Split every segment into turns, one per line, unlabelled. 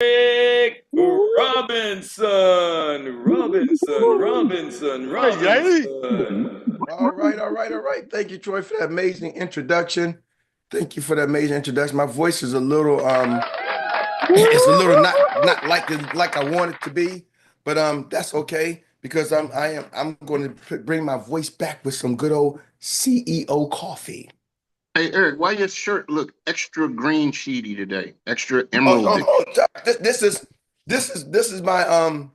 Erik Robinson.
All right, all right, all right. Thank you, Troy, for that amazing introduction. Thank you for that amazing introduction. My voice is a little it's a little not like I want it to be, but that's okay because I'm going to bring my voice back with some good old CEO coffee.
Hey Eric, why your shirt look extra green sheety today? Extra
Oh,
emeraldy.
Chuck, this is my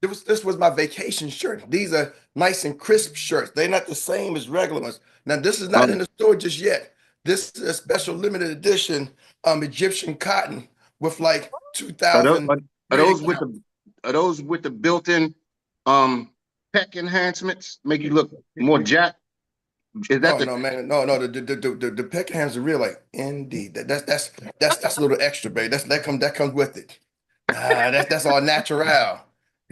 this was my vacation shirt. These are nice and crisp shirts. They're not the same as regular ones. Now this is not in
Um,
the store just yet. This is a special limited edition Egyptian cotton with like
are those
2,000
are
grid
those with
count.
the built-in um pec enhancements make you look more jacked? Is that
Oh
the
no, man, no, the Peckhams are real, like indeed. That's a little extra, baby. That comes with it. That's all natural.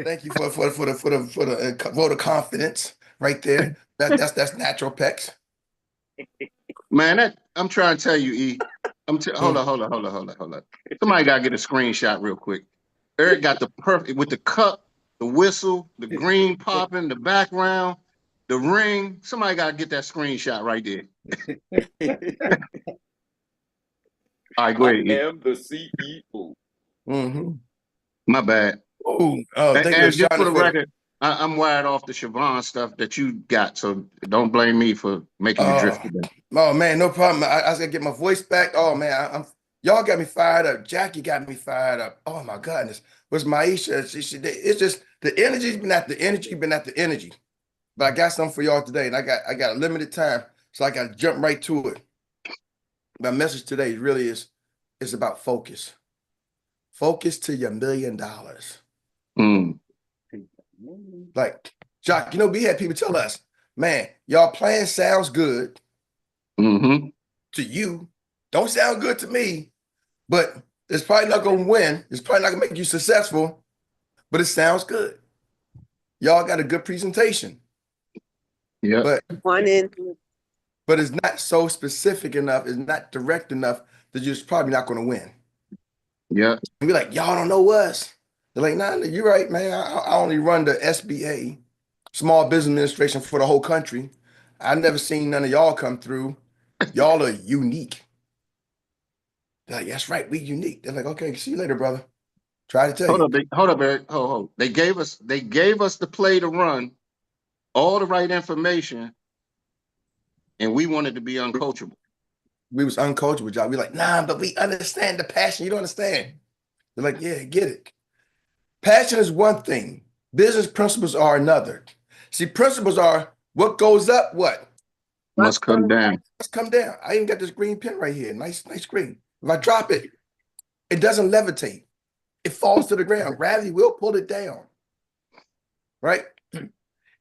Thank you for the vote of confidence right there. That's natural pecs.
man? That I'm trying to tell you, E. Hold
Mm.
on, hold on, hold on, hold on, hold on. Somebody gotta get a screenshot real quick. Eric got the perfect with the cup, the whistle, the green popping, the background, the ring. Somebody gotta get that screenshot right there. All right, go
I
ahead, E.
am the CEO.
Hmm.
My bad.
Oh, thank you,
And just
Sean,
for the
for the.
record, I'm wired off the Siobhan stuff that you got, so don't blame me for making you drift
Oh,
today.
oh man, no problem. I was gonna get my voice back. Oh man, I'm y'all got me fired up. Jackie got me fired up. Oh my goodness. Was Maisha? It's just the energy's been at the energy. But I got something for y'all today, and I got a limited time, so I got to jump right to it. My message today really is about focus. Focus to your $1 million.
Mm.
Like, Jock, we had people tell us, man, y'all plan sounds good
Hmm.
to you. Don't sound good to me, but it's probably not gonna win. It's probably not gonna make you successful, but it sounds good. Y'all got a good presentation,
Yep.
but
One in.
but it's not so specific enough, it's not direct enough that you're probably not gonna win.
Yep.
And be like, y'all don't know us. They're like, nah, you're right, man. I only run the SBA, Small Business Administration, for the whole country. I never seen none of y'all come through. Y'all are unique. They're like, that's right, we unique. They're like, okay, see you later, brother. Try to tell
Hold
you.
up, hold up, Eric. Hold. They gave us the play to run, all the right information, and we wanted to be uncoachable.
We was uncoachable, y'all. We like, nah, but we understand the passion. You don't understand. They're like, yeah, get it. Passion is one thing. Business principles are another. See, principles are what goes up, what?
Must come down.
Let's come down. I even got this green pen right here. Nice green. If I drop it, it doesn't levitate. It falls to the ground. Gravity will pull it down. Right?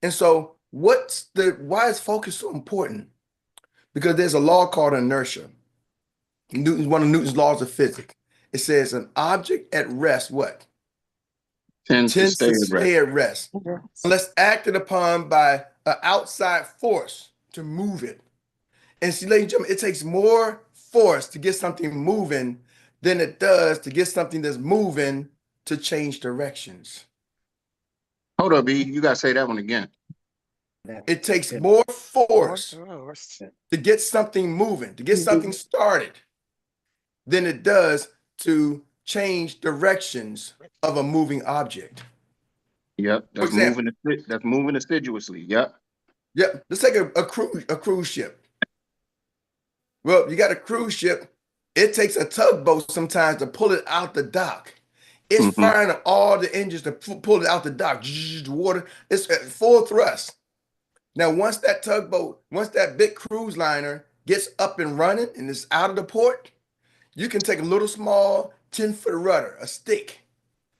And so why is focus so important? Because there's a law called inertia. One of Newton's laws of physics. It says an object at rest, what?
Tends to
Tends
stay
to
at rest.
stay at rest. Unless acted upon by an outside force to move it. And see, ladies and gentlemen, it takes more force to get something moving than it does to get something that's moving to change directions.
Hold up, E. You gotta say that one again.
It takes more force to get something moving, to get something started, than it does to change directions of a moving object.
Yep.
For example,
That's moving assiduously. Yep.
let's take a cruise ship. Well, you got a cruise ship. It takes a tugboat sometimes to pull it out the dock. It's
Hmm.
firing all the engines to pull it out the dock. The water, it's at full thrust. Now, once that big cruise liner gets up and running and it's out of the port, you can take a little small 10-foot rudder, a stick,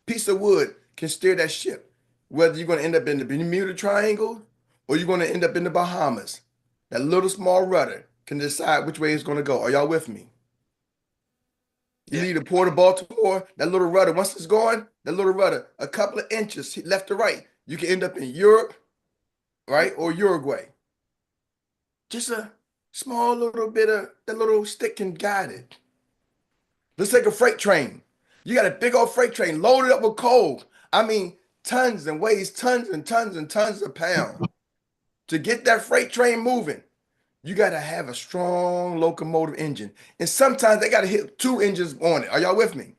piece of wood can steer that ship. Whether you're going to end up in the Bermuda Triangle or you're going to end up in the Bahamas, that little small rudder can decide which way it's going to go. Are y'all with me? You leave the Port of Baltimore, that little rudder, once it's going, that little rudder, a couple of inches left to right, you can end up in Europe, right, or Uruguay. Just a small little bit of that little stick can guide it. Let's take a freight train. You got a big old freight train loaded up with coal. I mean, tons and weighs tons and tons and tons of pounds. To get that freight train moving, you got to have a strong locomotive engine. And sometimes they got to hit 2 engines on it. Are y'all with me?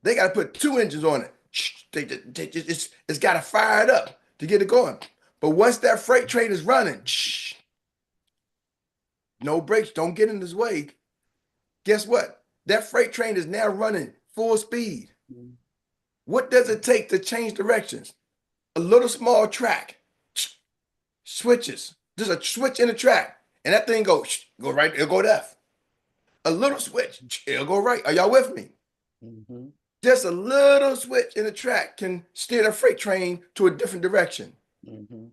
They got to put 2 engines on it. It's got to fire it up to get it going. But once that freight train is running, no brakes, don't get in his way. Guess what? That freight train is now running full speed. What does it take to change directions? A little small track, switches, just a switch in the track, and that thing go right, it'll go left. A little switch, it'll go right. Are y'all with me?
Mm-hmm.
Just a little switch in the track can steer the freight train to a different direction.
Mm-hmm.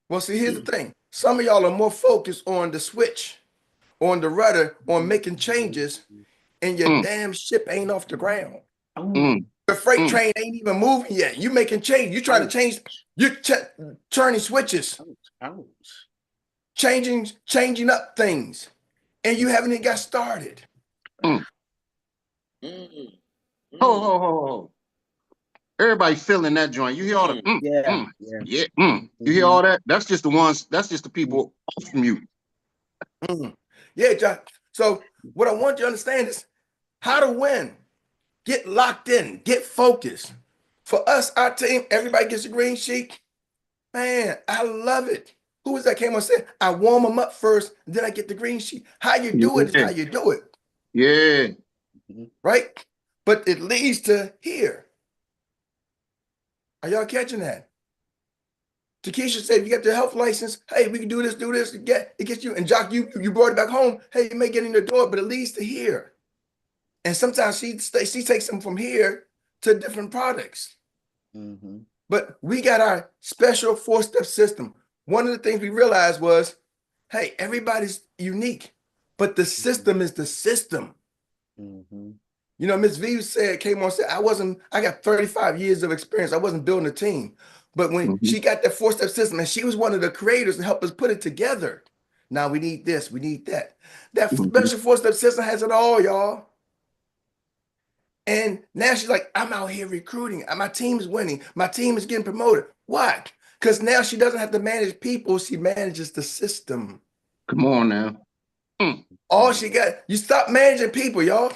Well, see, here's the thing. Some of y'all are more focused on the switch, on the rudder, on making changes, and your damn ship ain't off the ground. The freight train ain't even moving yet. You making change. You trying to change. You turning switches, changing up things, and you haven't even got started.
Oh. Everybody feeling that joint. You hear all the You hear all that? That's just the ones. That's just the people off mute.
Yeah, John. So what I want you to understand is how to win. Get locked in. Get focused. For us, our team, everybody gets a green sheet. Man, I love it. Who was that came on and said, I warm them up first, then I get the green sheet. How you do it is how you do it.
Yeah.
Right? But it leads to here. Are y'all catching that? Takesha said, if you got your health license, hey, we can do this. It gets you. And Jock, you brought it back home. Hey, you may get in the door, but it leads to here. And sometimes she takes them from here to different products. But we got our special 4-step system. One of the things we realized was, hey, everybody's unique, but the system is the system. You know, Ms. V came on and said, I got 35 years of experience. I wasn't building a team. But when she got that 4-step system, and she was one of the creators and helped us put it together. Now we need this, we need that. That special 4-step system has it all, y'all. And now she's like, I'm out here recruiting. My team's winning. My team is getting promoted. Why? Because now she doesn't have to manage people. She manages the system.
Come on now.
All she got, you stop managing people, y'all.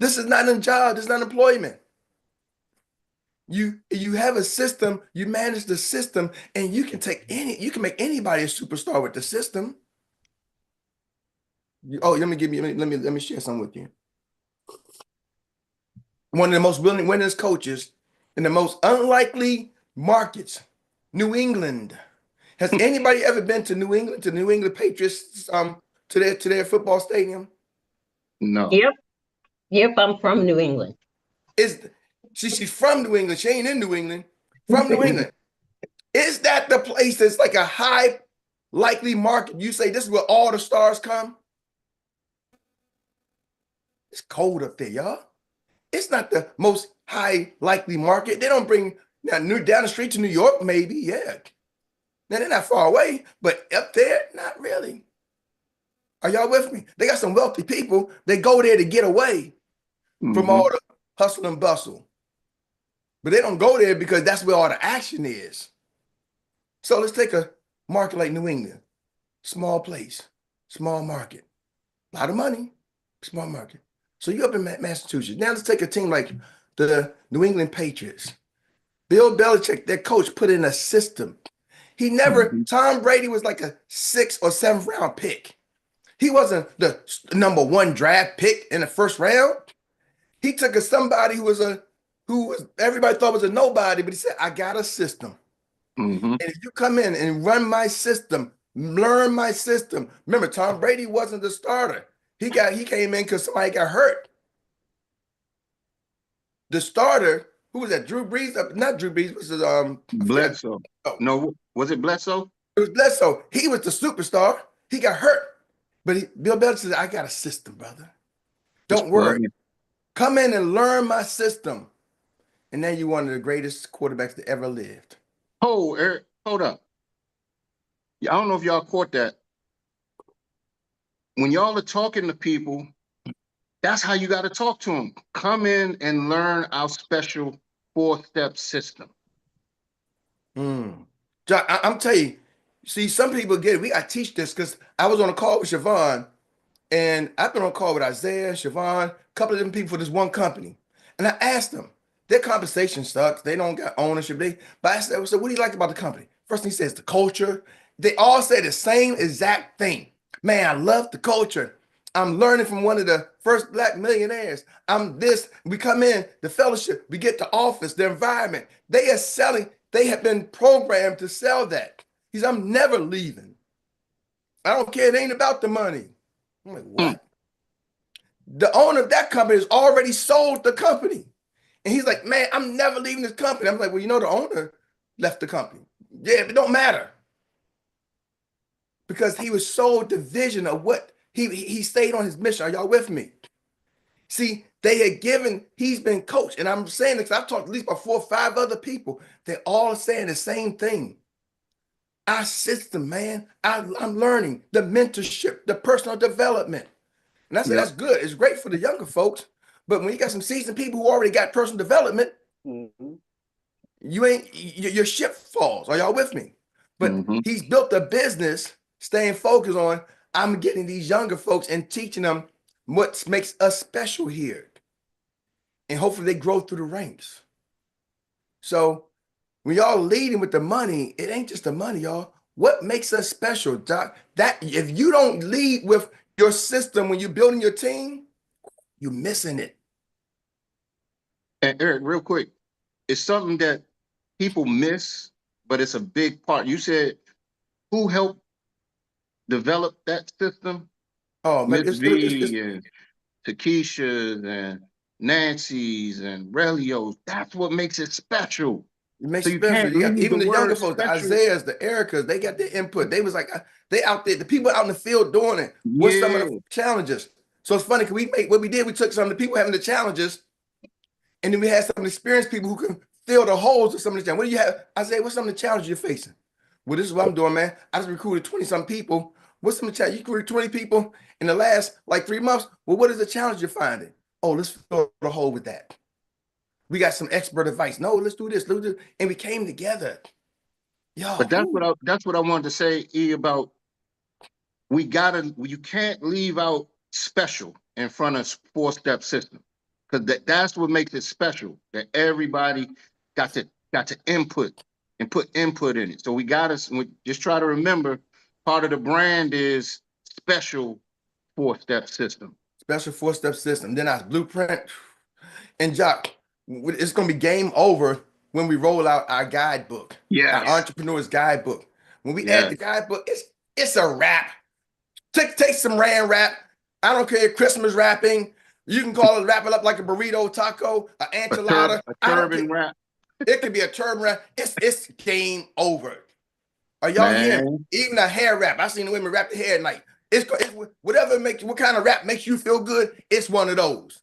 This is not a job. This is not employment. You have a system, you manage the system, and you can make anybody a superstar with the system. Let me share something with you. One of the most winningest coaches in the most unlikely markets, New England. Has anybody ever been to New England, to the New England Patriots, to their football stadium?
No.
Yep, I'm from New England.
She's from New England. She ain't in New England. From New England. Is that the place that's like a high likely market? You say this is where all the stars come? It's cold up there, y'all. It's not the most high likely market. They don't bring down the street to New York, maybe, yeah. Now they're not far away, but up there, not really. Are y'all with me? They got some wealthy people. They go there to get away from all the hustle and bustle. But they don't go there because that's where all the action is. So let's take a market like New England. Small place, small market. A lot of money, small market. So you're up in Massachusetts. Now let's take a team like the New England Patriots. Bill Belichick, their coach, put in a system. Tom Brady was like a 6th or 7th round pick. He wasn't the number 1 draft pick in the first round. He took somebody who was everybody thought was a nobody, but he said, I got a system. And if you come in and run my system, learn my system. Remember, Tom Brady wasn't the starter. He came in because somebody got hurt. The starter, who was that? Drew Brees? Not Drew Brees, was it
Bledsoe. No, was it Bledsoe?
It was Bledsoe. He was the superstar. He got hurt. But Bill Belichick said, I got a system, brother. Don't worry. Come in and learn my system. And now you're one of the greatest quarterbacks that ever lived.
Oh, Eric, hold up. I don't know if y'all caught that. When y'all are talking to people That's how you got to talk to them. Come in and learn our special 4-step system.
John, I'm telling you, see, some people get it. I teach this because I was on a call with Siobhan, and I've been on a call with Isaiah, Siobhan, a couple of different people for this one company. And I asked them, their compensation sucks. They don't got ownership. But I said, so what do you like about the company? First thing he says, the culture. They all say the same exact thing. Man, I love the culture. I'm learning from one of the first Black millionaires. I'm this. We come in, the fellowship, we get the office, the environment. They are selling. They have been programmed to sell that. He said, I'm never leaving. I don't care. It ain't about the money. I'm like, what? The owner of that company has already sold the company. And he's like, man, I'm never leaving this company. I'm like, well, you know, the owner left the company. Yeah, it don't matter. Because he was sold the vision of what he stayed on his mission. Are y'all with me? See, he's been coached. And I'm saying this, I've talked at least about 4 or 5 other people. They're all saying the same thing. Our system, man, I'm learning the mentorship, the personal development. And I said, that's good. It's great for the younger folks. But when you got some seasoned people who already got personal development, your ship falls. Are y'all with me? But he's built a business staying focused on, I'm getting these younger folks and teaching them what makes us special here. And hopefully they grow through the ranks. So when y'all leading with the money, it ain't just the money, y'all. What makes us special, Doc? That if you don't lead with your system when you're building your team, you're missing it.
And Eric, real quick, it's something that people miss, but it's a big part. You said who helped develop that system?
Oh, man,
Miss V and Takesha's and Nancy's and Relio's. That's what makes it special.
It makes
So
it
you
special.
can't
You got
leave
even
the
the younger
word
folks, the
special.
Isaiahs, the Ericas, they got their input. They was like, they out there, the people out in the field doing it. What's some of the challenges? So it's funny, because what we did, we took some of the people having the challenges, and then we had some experienced people who can fill the holes of some of the challenges. What do you have? Isaiah, what's some of the challenges you're facing? Well, this is what I'm doing, man. I just recruited 20-some people. What's some of the challenges? You recruited 20 people in the last like 3 months. Well, what is the challenge you're finding? Oh, let's fill the hole with that. We got some expert advice. No, let's do this. Let's do this. And we came together. Yo,
but that's what I wanted to say, E, about you can't leave out special in front of 4-step system. Because that's what makes it special. That everybody got to input and put input in it. So we just try to remember part of the brand is special 4-step system.
Special 4-step system. Then our blueprint. And Jock, it's going to be game over when we roll out our guidebook.
Yes.
Our entrepreneur's guidebook. When we add the guidebook, it's a wrap. Take some Rand wrap. I don't care, Christmas wrapping. You can call it, wrap it up like a burrito, taco, an enchilada.
A turban wrap.
It could be a turban wrap. It's game over. Are y'all hearing? Even a hair wrap. I seen the women wrap the hair at night. It's whatever makes, what kind of wrap makes you feel good, it's one of those.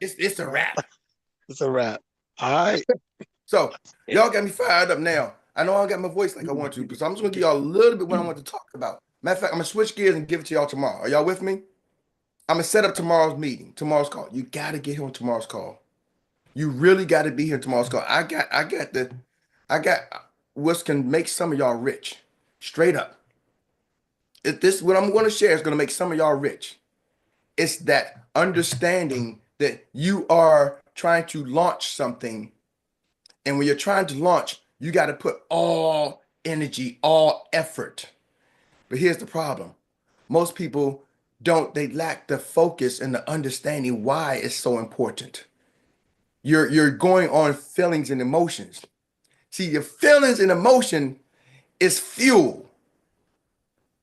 It's a wrap.
It's a wrap. All right.
So y'all got me fired up now. I know I got my voice like I want to, so I'm just gonna give y'all a little bit what I want to talk about. Matter of fact, I'm gonna switch gears and give it to y'all tomorrow. Are y'all with me? I'm gonna set up tomorrow's meeting, tomorrow's call. You gotta get here on tomorrow's call. You really gotta be here tomorrow's call. I got what can make some of y'all rich. Straight up. If this what I'm gonna share is gonna make some of y'all rich. It's that understanding that you are trying to launch something. And when you're trying to launch, you got to put all energy, all effort. But here's the problem. Most people they lack the focus and the understanding why it's so important. You're going on feelings and emotions. See, your feelings and emotion is fuel.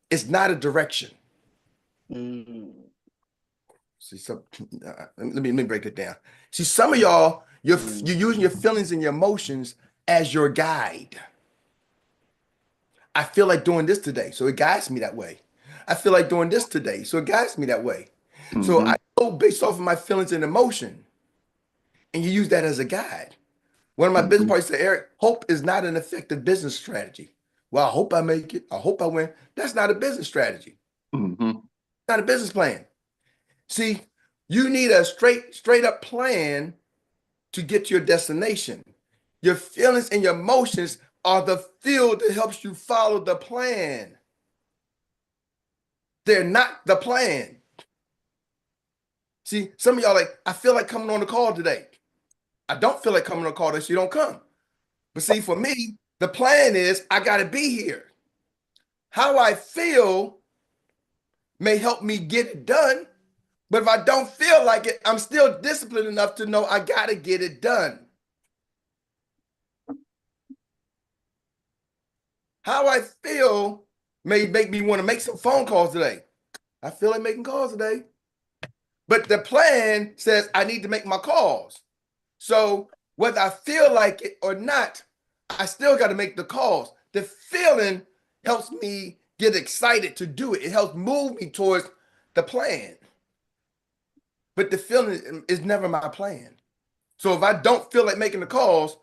It's not a direction. See, let me break it down. See, some of y'all, you're using your feelings and your emotions as your guide. I feel like doing this today, so it guides me that way. I feel like doing this today, so it guides me that way. So I go based off of my feelings and emotion, and you use that as a guide. One of my business partners said, Eric, hope is not an effective business strategy. Well, I hope I make it. I hope I win. That's not a business strategy. Not a business plan. See, you need a straight up plan to get to your destination. Your feelings and your emotions are the fuel that helps you follow the plan. They're not the plan. See, some of y'all like, I feel like coming on the call today. I don't feel like coming on the call today, so you don't come. But see, for me, the plan is I got to be here. How I feel may help me get it done. But if I don't feel like it, I'm still disciplined enough to know I got to get it done. How I feel may make me want to make some phone calls today. I feel like making calls today. But the plan says I need to make my calls. So whether I feel like it or not, I still got to make the calls. The feeling helps me get excited to do it. It helps move me towards the plan. But the feeling is never my plan. So if I don't feel like making the calls,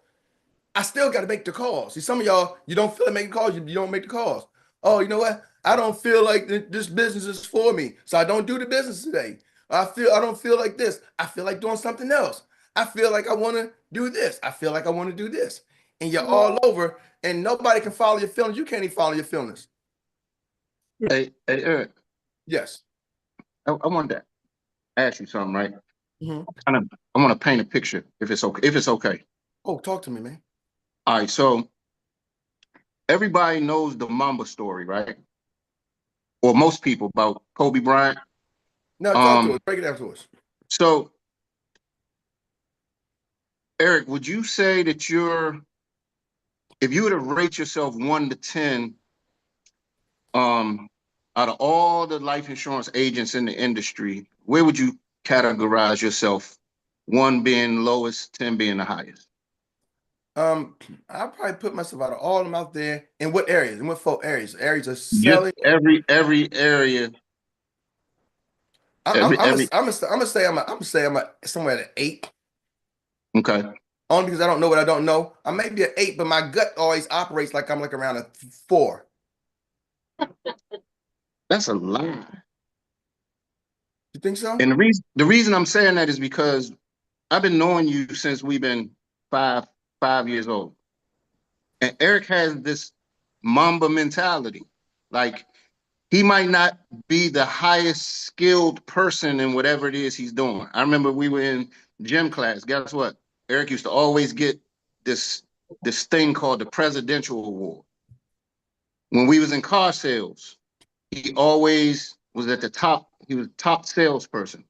I still got to make the calls. See, some of y'all, you don't feel like making calls, you don't make the calls. Oh, you know what? I don't feel like this business is for me, so I don't do the business today. I don't feel like this. I feel like doing something else. I feel like I want to do this. I feel like I want to do this. And you're all over, and nobody can follow your feelings. You can't even follow your feelings.
Hey, Eric,
Yes.
I wanted to ask you something, right?
Mhm.
I want to paint a picture, if it's okay. If it's okay.
Oh, talk to me, man.
All right, so everybody knows the Mamba story, right? Or most people about Kobe Bryant.
Now talk to us. Break it down to us.
So, Eric, would you say that if you were to rate yourself 1 to 10, out of all the life insurance agents in the industry, where would you categorize yourself? 1 being lowest, 10 being the highest.
I'll probably put myself out of all of them out there. In what areas? In what 4 areas? Areas of
Just
selling.
every area.
I'm gonna say I'm somewhere at an 8.
Okay.
Only because I don't know what I don't know. I may be an 8, but my gut always operates like I'm like around a 4.
That's a lie.
You think so?
And the reason I'm saying that is because I've been knowing you since we've been five years old. And Eric has this Mamba mentality. Like, he might not be the highest skilled person in whatever it is he's doing. I remember we were in gym class. Guess what? Eric used to always get this thing called the Presidential Award. When we was in car sales, he always was at the top. He was top salesperson.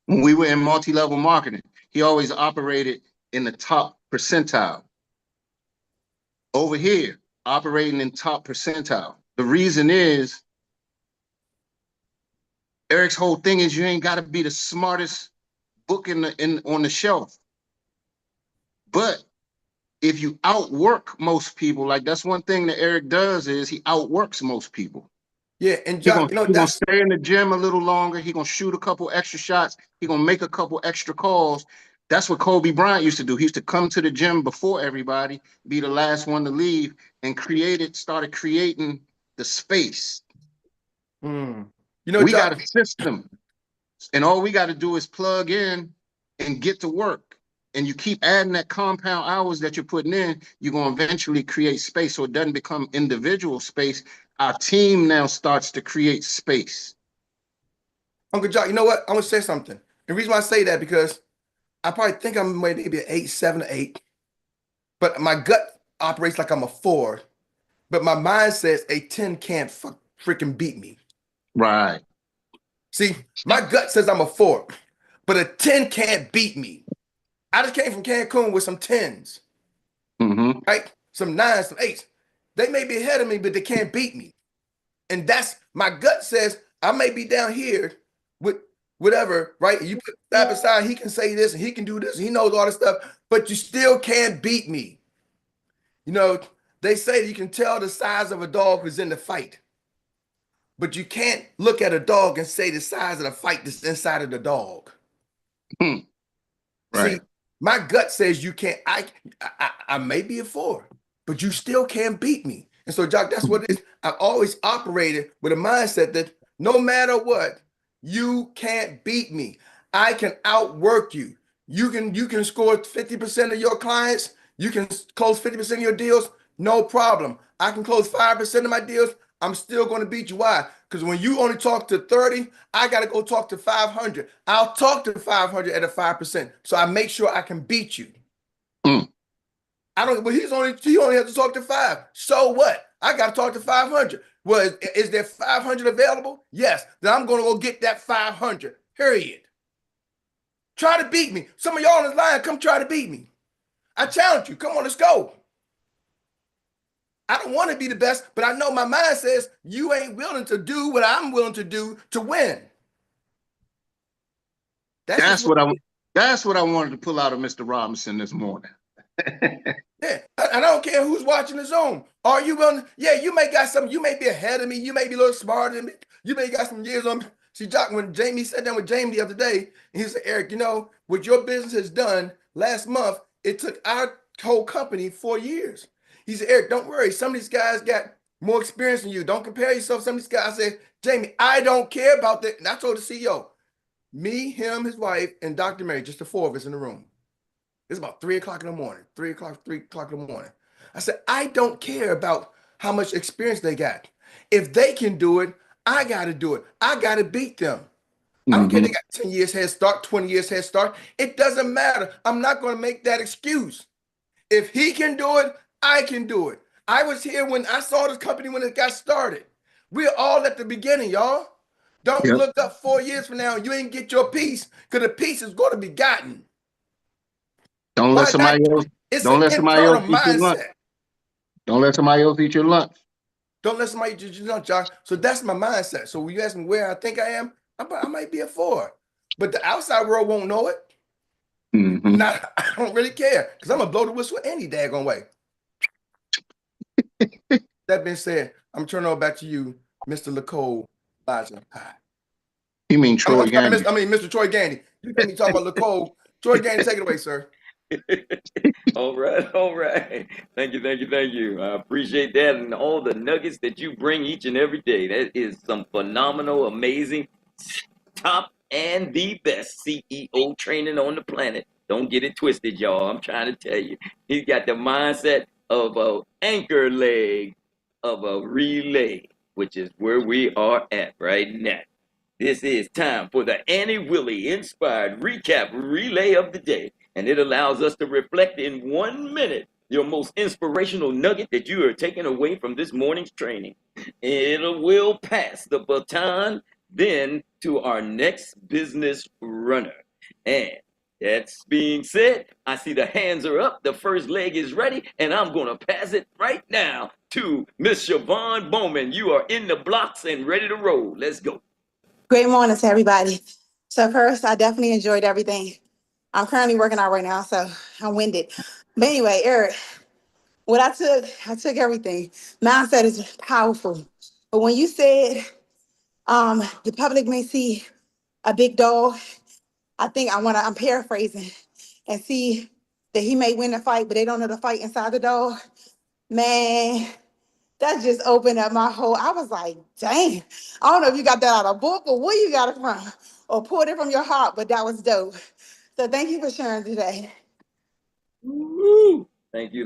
When we were in multi-level marketing, he always operated in the top percentile. Over here, operating in top percentile. The reason is Eric's whole thing is you ain't got to be the smartest book on the shelf. But if you outwork most people, like that's one thing that Eric does is he outworks most people.
Yeah, and
He's
John,
gonna stay in the gym a little longer. He's gonna shoot a couple extra shots. He's gonna make a couple extra calls. That's what Kobe Bryant used to do. He used to come to the gym before everybody, be the last one to leave, and started creating the space. We got a system, and all we got to do is plug in and get to work. And you keep adding that compound hours that you're putting in, you're going to eventually create space so it doesn't become individual space. Our team now starts to create space.
Uncle John, you know what? I'm going to say something. The reason why I say that because I probably think I'm maybe an 8, 7 or 8. But my gut operates like I'm a 4. But my mind says a 10 can't freaking beat me.
Right.
See, my gut says I'm a 4. But a 10 can't beat me. I just came from Cancun with some 10s.
Mm-hmm.
Right? Some 9s, some 8s. They may be ahead of me, but they can't beat me. And that's my gut says I may be down here with whatever, right? You put side by side, he can say this and he can do this, and he knows all this stuff, but you still can't beat me. You know, they say that you can tell the size of a dog who's in the fight, but you can't look at a dog and say the size of the fight that's inside of the dog.
Right.
See, my gut says you can't. I may be a 4, but you still can't beat me. And so, Jock, that's what it is. I've always operated with a mindset that no matter what, You can't beat me. I can outwork you. You can score 50% of your clients. You can close 50% of your deals. No problem. I can close 5% of my deals. I'm still going to beat you. Why? Because when you only talk to 30, I got to go talk to 500. I'll talk to 500 at a 5%. So I make sure I can beat you.
Mm.
I don't, but he only has to talk to 5. So what? I got to talk to 500. Well, is there 500 available? Yes. Then I'm going to go get that 500. Period. Try to beat me. Some of y'all on this line, come try to beat me. I challenge you. Come on, let's go. I don't want to be the best, but I know my mind says you ain't willing to do what I'm willing to do to win.
That's what I wanted to pull out of Mr. Robinson this morning.
Yeah, and I don't care who's watching the Zoom. Are you willing? Yeah, you may got some. You may be ahead of me. You may be a little smarter than me. You may got some years on me. See, Jock, when Jamie sat down with Jamie the other day, and he said, Eric, you know what your business has done last month? It took our whole company 4 years. He said, Eric, don't worry. Some of these guys got more experience than you. Don't compare yourself. Some of these guys. I said, Jamie, I don't care about that. And I told the CEO, me, him, his wife, and Dr. Meri, just the 4 of us in the room. It's about 3 o'clock in the morning, 3 o'clock in the morning. I said, I don't care about how much experience they got. If they can do it, I got to do it. I got to beat them. I don't care if they got 10 years head start, 20 years head start. It doesn't matter. I'm not going to make that excuse. If he can do it, I can do it. I was here when I saw this company when it got started. We're all at the beginning, y'all. Don't look up 4 years from now and you ain't get your piece because the piece is going to be gotten.
Don't let somebody else.
It's
Don't
an
let somebody else
internal
eat your lunch.
mindset.
Don't let somebody else eat your lunch.
Don't let somebody eat your lunch, Josh. So that's my mindset. So when you ask me where I think I am, I might be a 4, but the outside world won't know it. I don't really care because I'm gonna blow the whistle any daggone way. That being said, I'm turning over back to you, Mr. LaCole.
You mean Troy Gandy?
Mr. Troy Gandy. You can talk about LaCole. Troy Gandy, take it away, sir.
All right. Thank you. I appreciate that and all the nuggets that you bring each and every day. That is some phenomenal, amazing, top and the best CEO training on the planet. Don't get it twisted, y'all. I'm trying to tell you. He's got the mindset of an anchor leg of a relay, which is where we are at right now. This is time for the Annie Willie Inspired Recap Relay of the Day, and it allows us to reflect in 1 minute your most inspirational nugget that you are taking away from this morning's training. It will pass the baton then to our next business runner. And that's being said, I see the hands are up, the first leg is ready, and I'm going to pass it right now to Miss Siobhan Bowman. You are in the blocks and ready to roll. Let's go.
Great morning to everybody. So first, I definitely enjoyed everything. I'm currently working out right now, so I'm winded. But anyway, Eric, what I took everything. Mindset is powerful. But when you said the public may see a big dog, I'm paraphrasing, and see that he may win the fight, but they don't know the fight inside the dog. Man, that just opened up my whole, I was like, dang. I don't know if you got that out of a book or where you got it from or pulled it from your heart, but that was dope. So thank you for sharing today.
Woo! Thank you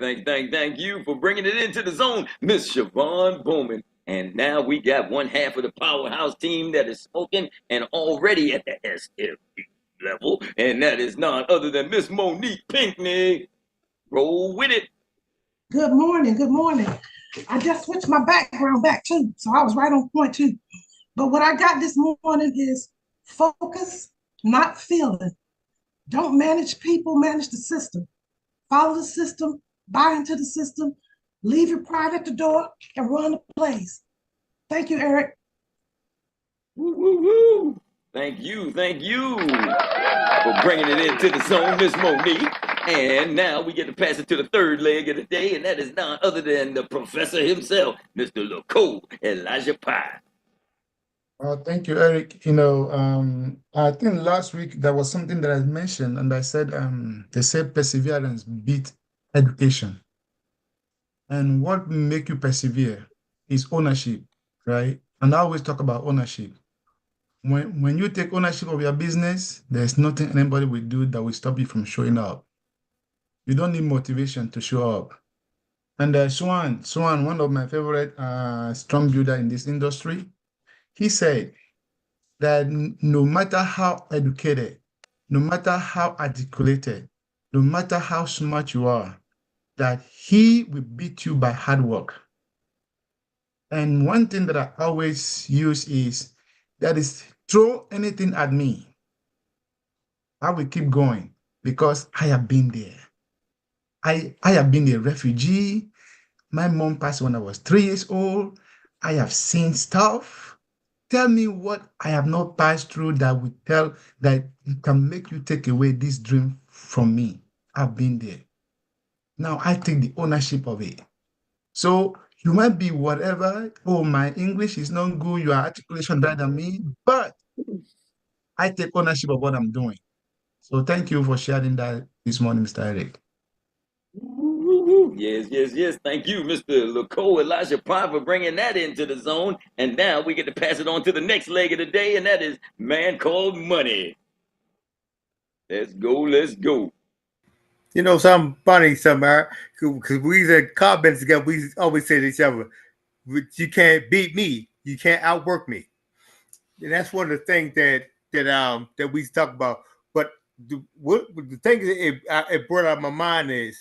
for bringing it into the zone, Miss Siobhan Bowman. And now we got one half of the powerhouse team that is smoking and already at the SFP level, and that is none other than Miss Monique Pinkney. Roll with it.
Good morning. I just switched my background back too, so I was right on point too. But what I got this morning is focus, not feeling. Don't manage people, manage the system. Follow the system, buy into the system, leave your pride at the door, and run the plays. Thank you, Eric.
Woo. Thank you for bringing it into the zone, Miss Monique. And now we get to pass it to the third leg of the day, and that is none other than the professor himself, Mr. LaCole Elijah Pye.
Thank you, Eric. I think last week there was something that I mentioned, and I said they said perseverance beat education. And what make you persevere is ownership, right? And I always talk about ownership. when you take ownership of your business, there's nothing anybody will do that will stop you from showing up. You don't need motivation to show up. And Swan, one of my favorite strong builder in this industry, he said that no matter how educated, no matter how articulated, no matter how smart you are, that he will beat you by hard work. And one thing that I always use is that is throw anything at me. I will keep going because I have been there. I have been a refugee. My mom passed when I was 3 years old. I have seen stuff. Tell me what I have not passed through that can make you take away this dream from me. I've been there. Now I take the ownership of it. So you might be whatever. Oh, my English is not good. Your articulation better than me. But I take ownership of what I'm doing. So thank you for sharing that this morning, Mr. Eric.
Yes, yes, yes. Thank you, Mr. Laco Elijah Pye, for bringing that into the zone. And now we get to pass it on to the next leg of the day, and that is Man Called Money. Let's go, let's go.
You know, something funny, somewhere, because we was at comments together, we always say to each other, you can't beat me, you can't outwork me. And that's one of the things that we talk about. But the thing that it brought out my mind is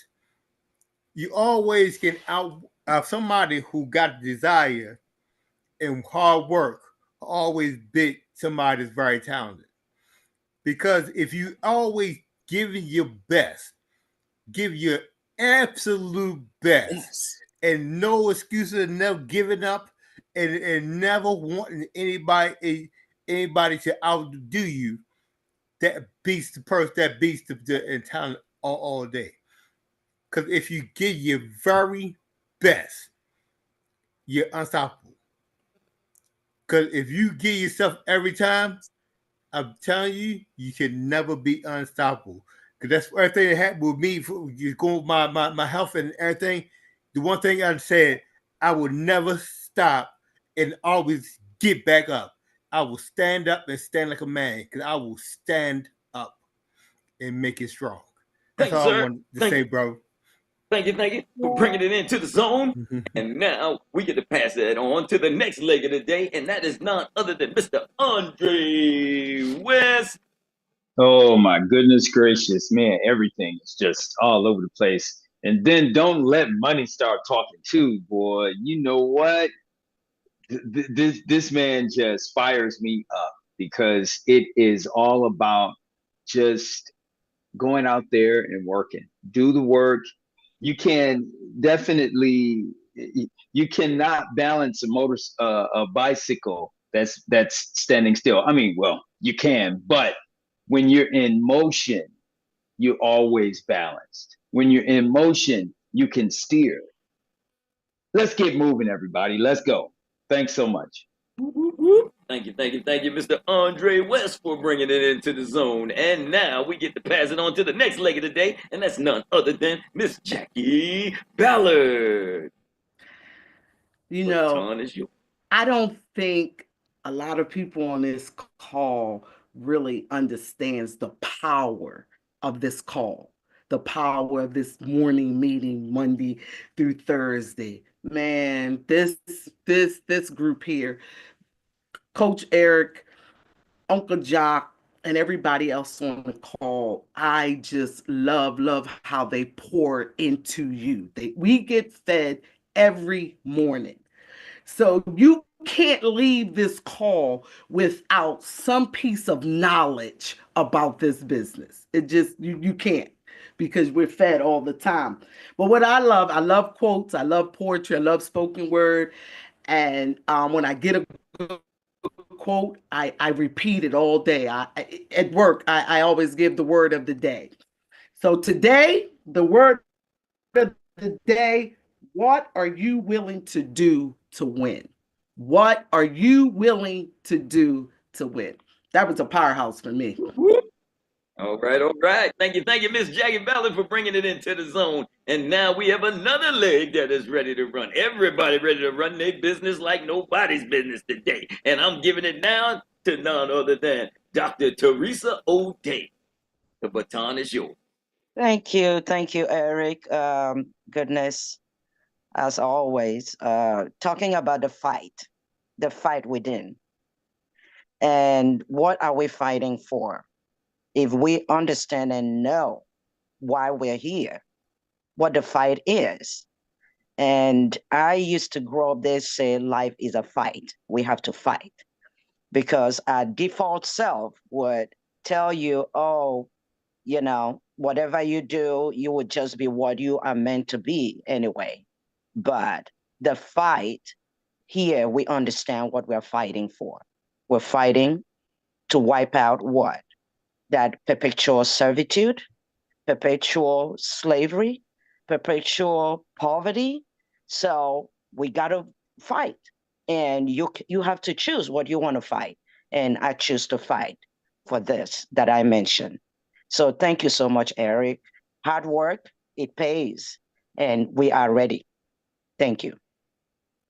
you always can out somebody who got desire and hard work always beat somebody that's very talented. Because if you always giving your best, give your absolute best, and no excuses, never giving up, and never wanting anybody to outdo you, that beats the person, that beats the talent all day. Because if you give your very best, you're unstoppable. Because if you give yourself every time, I'm telling you, you can never be unstoppable. Because that's everything that happened with me. You go with my health and everything. The one thing I said, I will never stop and always get back up. I will stand up and stand like a man. Because I will stand up and make it strong. That's
Thank you,
all I
sir.
wanted to say, bro.
Thank you for bringing it into the zone. And now we get to pass that on to the next leg of the day, and that is none other than Mr. Andre West.
Oh my goodness gracious, man, everything is just all over the place. And then don't let money start talking too, boy. You know what? This man just fires me up because it is all about just going out there and working. Do the work. You can definitely you cannot balance a bicycle that's standing still. I mean, well, you can, but when you're in motion, you're always balanced. When you're in motion, you can steer. Let's get moving, everybody. Let's go. Thanks so much.
Thank you, Mr. Andre West, for bringing it into the zone. And now we get to pass it on to the next leg of the day, and that's none other than Miss Jackie Ballard.
You know, I don't think a lot of people on this call really understands the power of this call, the power of this morning meeting, Monday through Thursday. Man, this group here, Coach Eric, Uncle Jock, and everybody else on the call, I just love how they pour into you. We get fed every morning. So you can't leave this call without some piece of knowledge about this business. It just, you can't, because we're fed all the time. But what I love quotes, I love poetry, I love spoken word. And when I get a good quote, I repeat it all day. At work, I always give the word of the day. So today, the word of the day, what are you willing to do to win? What are you willing to do to win? That was a powerhouse for me.
All right. Thank you, Miss Jackie Ballard, for bringing it into the zone. And now we have another leg that is ready to run. Everybody ready to run their business like nobody's business today. And I'm giving it now to none other than Dr. Teresa O'Day. The baton is yours.
Thank you, Eric. Goodness, as always, talking about the fight within. And what are we fighting for? If we understand and know why we're here, what the fight is. And I used to grow up there say life is a fight. We have to fight. Because our default self would tell you, oh, you know, whatever you do, you would just be what you are meant to be anyway. But the fight here, we understand what we're fighting for. We're fighting to wipe out what? That perpetual servitude, perpetual slavery, perpetual poverty. So we got to fight. And you have to choose what you want to fight. And I choose to fight for this that I mentioned. So thank you so much, Eric. Hard work, it pays. And we are ready. Thank you.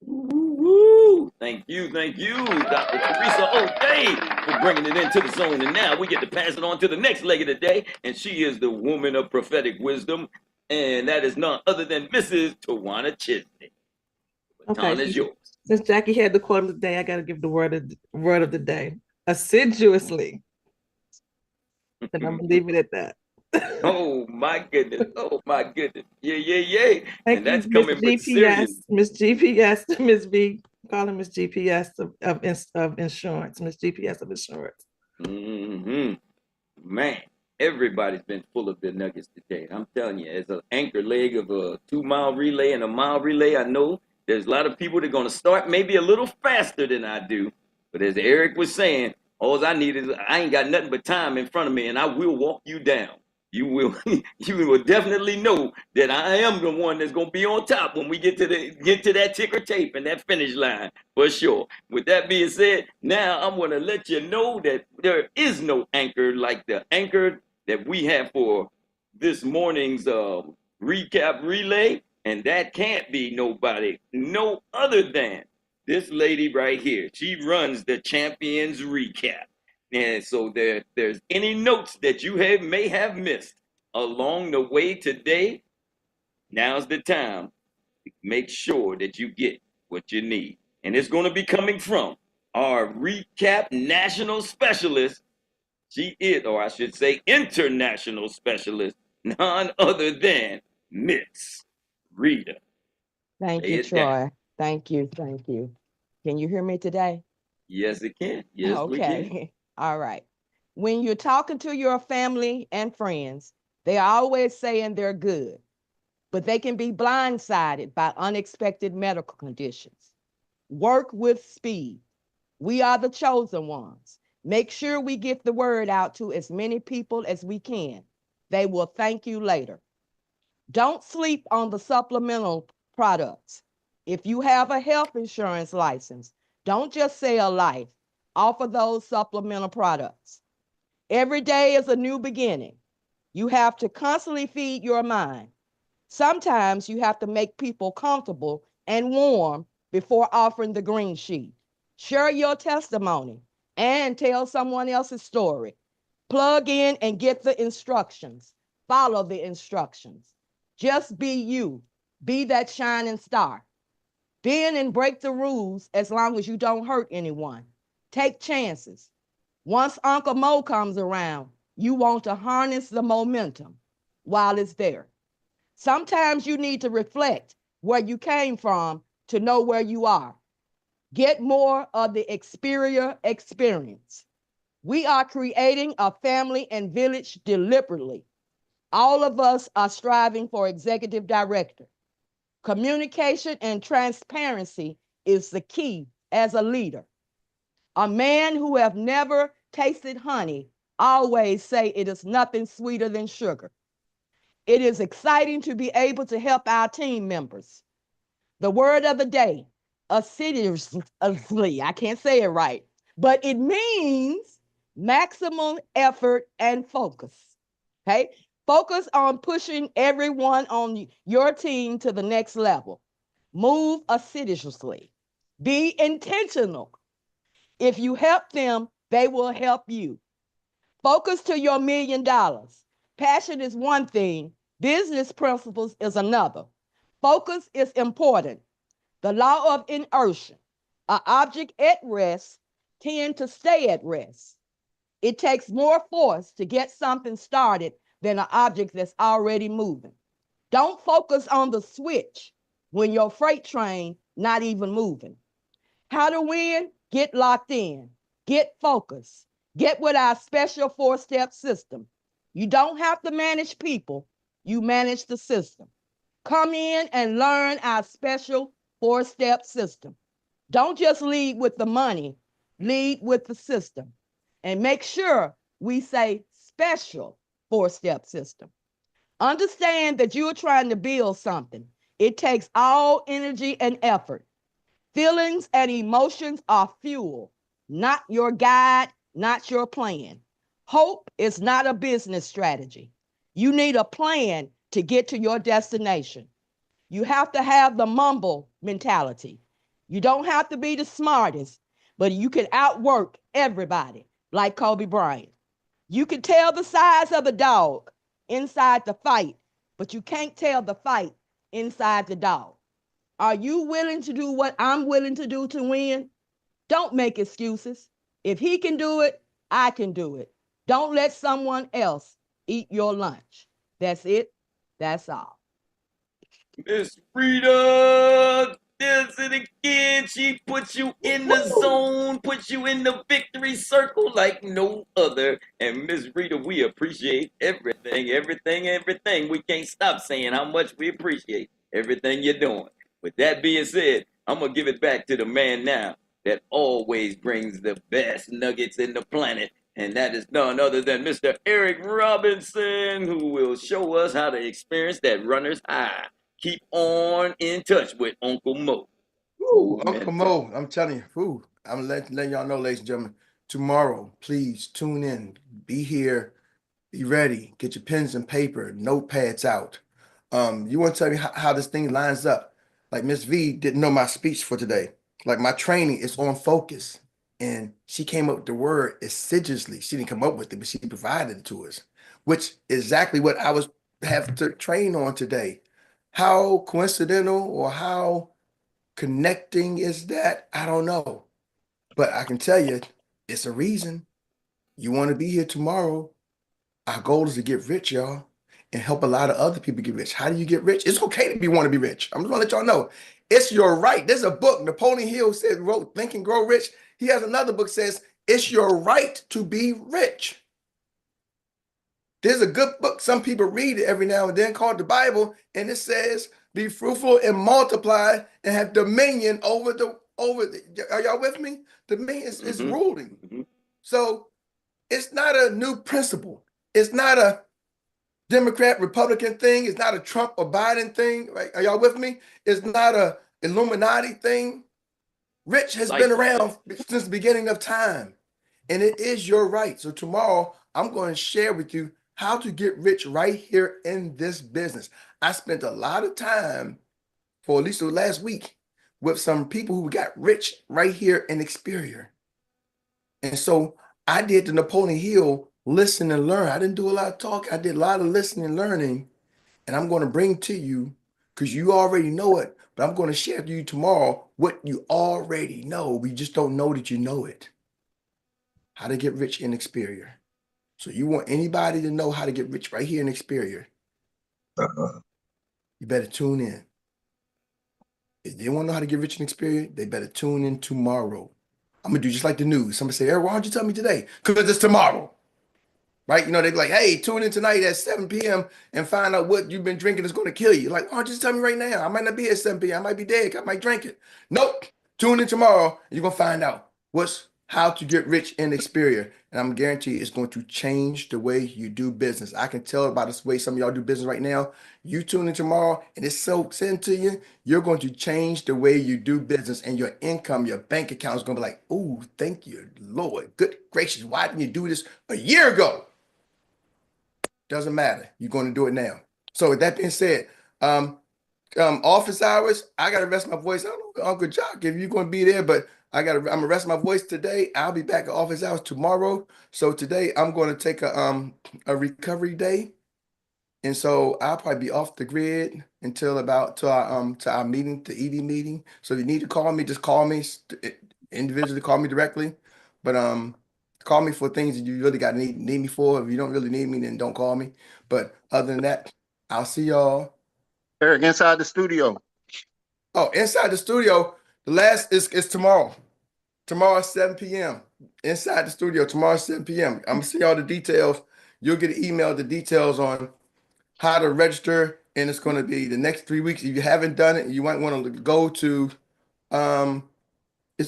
Woo-hoo. Thank you, Dr. Teresa O'Day, for bringing it into the zone. And now we get to pass it on to the next leg of the day, and she is the woman of prophetic wisdom, and that is none other than Mrs. Tawana Chisney. The baton is yours.
Since Jackie had the quote of the day, I got to give the word of the day. Assiduously. And I'm gonna leave it at that.
Oh my goodness! Oh my goodness! Yeah!
Thank
and that's
you,
coming with serious.
Miss GPS, Miss V, call him Miss GPS of insurance, Miss GPS of insurance.
Man, everybody's been full of their nuggets today. I'm telling you, as an anchor leg of a 2-mile relay and a mile relay, I know there's a lot of people that are going to start maybe a little faster than I do. But as Eric was saying, all I need is I ain't got nothing but time in front of me, and I will walk you down. You will definitely know that I am the one that's gonna be on top when we get to that ticker tape and that finish line for sure. With that being said, now I'm gonna let you know that there is no anchor like the anchor that we have for this morning's recap relay, and that can't be nobody no other than this lady right here. She runs the Champions Recap. And so there's any notes that you may have missed along the way today, now's the time to make sure that you get what you need. And it's going to be coming from our recap national specialist. She is, or I should say international specialist, none other than Miss Rita.
Thank you, Troy. Thank you. Can you hear me today?
Yes, it can. Yes, we can.
All right. When you're talking to your family and friends, they're always saying they're good, but they can be blindsided by unexpected medical conditions. Work with speed. We are the chosen ones. Make sure we get the word out to as many people as we can. They will thank you later. Don't sleep on the supplemental products. If you have a health insurance license, don't just sell life. Offer those supplemental products. Every day is a new beginning. You have to constantly feed your mind. Sometimes you have to make people comfortable and warm before offering the green sheet. Share your testimony and tell someone else's story. Plug in and get the instructions. Follow the instructions. Just be you. Be that shining star. Bend and break the rules as long as you don't hurt anyone. Take chances. Once Uncle Mo comes around, you want to harness the momentum while it's there. Sometimes you need to reflect where you came from to know where you are. Get more of the Xperia experience. We are creating a family and village deliberately. All of us are striving for executive director. Communication and transparency is the key as a leader. A man who have never tasted honey always say it is nothing sweeter than sugar. It is exciting to be able to help our team members. The word of the day, assiduously, I can't say it right, but it means maximum effort and focus. Okay? Focus on pushing everyone on your team to the next level. Move assiduously. Be intentional. If you help them, They will help you. Focus to your $1 million. Passion is one thing. Business principles is another. Focus is important. The law of inertia. An object at rest tends to stay at rest. It takes more force to get something started than an object that's already moving. Don't focus on the switch when your freight train not even moving. How to win? Get locked in. Get focused. Get with our special 4-step system. You don't have to manage people. You manage the system. Come in and learn our special 4-step system. Don't just lead with the money. Lead with the system. And make sure we say special 4-step system. Understand that you are trying to build something. It takes all energy and effort. Feelings and emotions are fuel, not your guide, not your plan. Hope is not a business strategy. You need a plan to get to your destination. You have to have the mumble mentality. You don't have to be the smartest, but you can outwork everybody like Kobe Bryant. You can tell the size of the dog inside the fight, but you can't tell the fight inside the dog. Are you willing to do what I'm willing to do to win? Don't make excuses. If he can do it, I can do it. Don't let someone else eat your lunch. That's it. That's all.
Miss Rita does it again. She puts you in the zone, puts you in the victory circle like no other. And Miss Rita, we appreciate everything, everything, everything. We can't stop saying how much we appreciate everything you're doing. With that being said, I'm going to give it back to the man now that always brings the best nuggets in the planet. And that is none other than Mr. Erik Robinson, who will show us how to experience that runner's high. Keep on in touch with Uncle Mo.
Ooh, Uncle Mo, I'm telling you, I'm letting y'all know, ladies and gentlemen, tomorrow, please tune in, be here, be ready, get your pens and paper, notepads out. You want to tell me how this thing lines up? Like Miss V didn't know my speech for today. Like my training is on focus, and she came up with the word assiduously. She didn't come up with it, but she provided it to us, which is exactly what I was have to train on today. How coincidental or how connecting is that? I don't know. But I can tell you, it's a reason. You want to be here tomorrow. Our goal is to get rich, y'all, and help a lot of other people get rich. How do you get rich? It's okay to want to be rich. I'm just gonna let y'all know. It's your right. There's a book Napoleon Hill wrote Think and Grow Rich. He has another book says it's your right to be rich. There's a good book. Some people read it every now and then called the Bible, and it says, be fruitful and multiply and have dominion over the, are y'all with me? Dominion is ruling. So it's not a new principle. It's not a Democrat, Republican thing. It's not a Trump or Biden thing. Right? Are y'all with me? It's not a Illuminati thing. Rich has been around since the beginning of time, and it is your right. So tomorrow, I'm going to share with you how to get rich right here in this business. I spent a lot of time for at least the last week with some people who got rich right here in Experior. And so I did the Napoleon Hill listen and learn. I didn't do a lot of talk. I did a lot of listening and learning. And I'm going to bring to you, because you already know it, but I'm going to share with you tomorrow what you already know. We just don't know that you know it. How to get rich in Experior. So you want anybody to know how to get rich right here in Experior, you better tune in. If they want to know how to get rich in Experior, they better tune in tomorrow. I'm going to do just like the news. Somebody say, Eric, why don't you tell me today? Because it's tomorrow. Right? You know, they're like, hey, tune in tonight at 7 p.m. and find out what you've been drinking is going to kill you. Like, why don't you just tell me right now? I might not be at 7 p.m. I might be dead. I might drink it. Nope. Tune in tomorrow and you're going to find out how to get rich in Experior. And I'm guaranteed it's going to change the way you do business. I can tell by the way some of y'all do business right now. You tune in tomorrow and it's soaks into you. You're going to change the way you do business, and your income, your bank account is going to be like, oh, thank you, Lord. Good gracious. Why didn't you do this a year ago? Doesn't matter. You're going to do it now. So with that being said, office hours, I got to rest my voice. I don't know, Uncle Jock, if you're going to be there, but I'm gonna rest my voice today. I'll be back at office hours tomorrow. So today I'm going to take a recovery day. And so I'll probably be off the grid until about to our meeting, the ED meeting. So if you need to call me, just call me individually, call me directly. But call me for things that you really got to need me for. If you don't really need me, then don't call me. But other than that, I'll see y'all.
Erik, inside the studio.
Oh, inside the studio, the last is tomorrow. Tomorrow at 7 p.m. Inside the studio, tomorrow at 7 p.m. I'm gonna see all the details. You'll get an email, the details on how to register, and it's going to be the next 3 weeks. If you haven't done it, you might want to go to I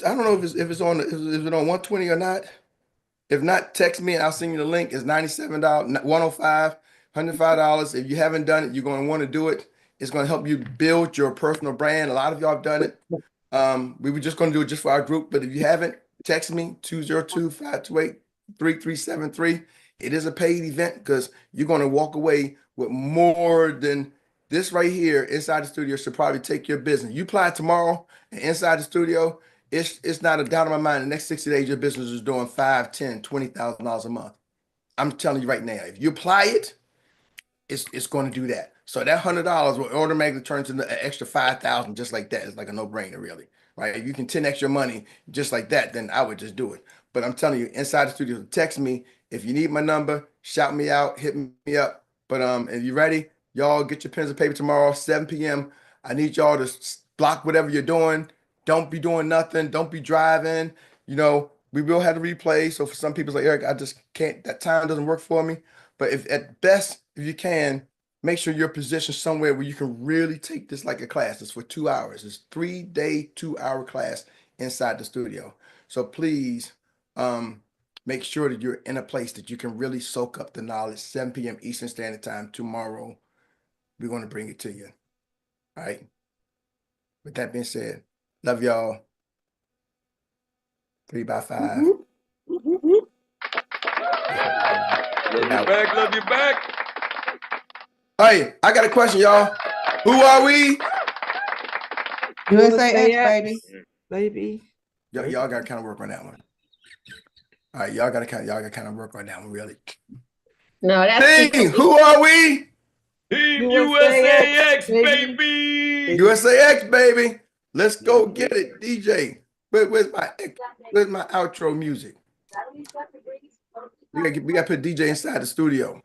don't know if it's on is it on 120 or not. If not, text me and I'll send you the link. It's $97, $105, $105. If you haven't done it, you're going to want to do it. It's going to help you build your personal brand. A lot of y'all have done it. We were just going to do it just for our group, but if you haven't, text me 202-528-3373. It is a paid event because you're going to walk away with more than this right here. Inside the studio should probably take your business. You apply tomorrow and inside the studio, it's not a doubt in my mind. The next 60 days, your business is doing $5,000, $10,000, $20,000 a month. I'm telling you right now, if you apply it, it's going to do that. So that $100 will automatically turn into an extra $5,000 just like that. It's like a no-brainer, really, right? If you can 10x your money just like that, then I would just do it. But I'm telling you, inside the studio, text me if you need my number, shout me out, hit me up. But if you're ready, y'all get your pens and paper tomorrow, 7 p.m. I need y'all to block whatever you're doing. Don't be doing nothing. Don't be driving. You know, we will have the replay. So for some people, it's like, Erik, I just can't. That time doesn't work for me. But if at best, if you can, make sure you're positioned somewhere where you can really take this like a class. It's for 2 hours. It's 3-day, 2-hour class inside the studio. So please make sure that you're in a place that you can really soak up the knowledge. 7 p.m. Eastern Standard Time tomorrow. We're going to bring it to you. All right. With that being said, love y'all. 3 by 5.
Love you back.
Hey, I got a question, y'all. Who are we?
USAX, baby.
Y'all got to kind of work on that one. All right, y'all got to kind of work on that one, really.
No, that's
Team, who are we?
Team USAX, baby.
USAX, baby. Let's go get it, DJ. Where's my outro music? We got to put DJ inside the studio.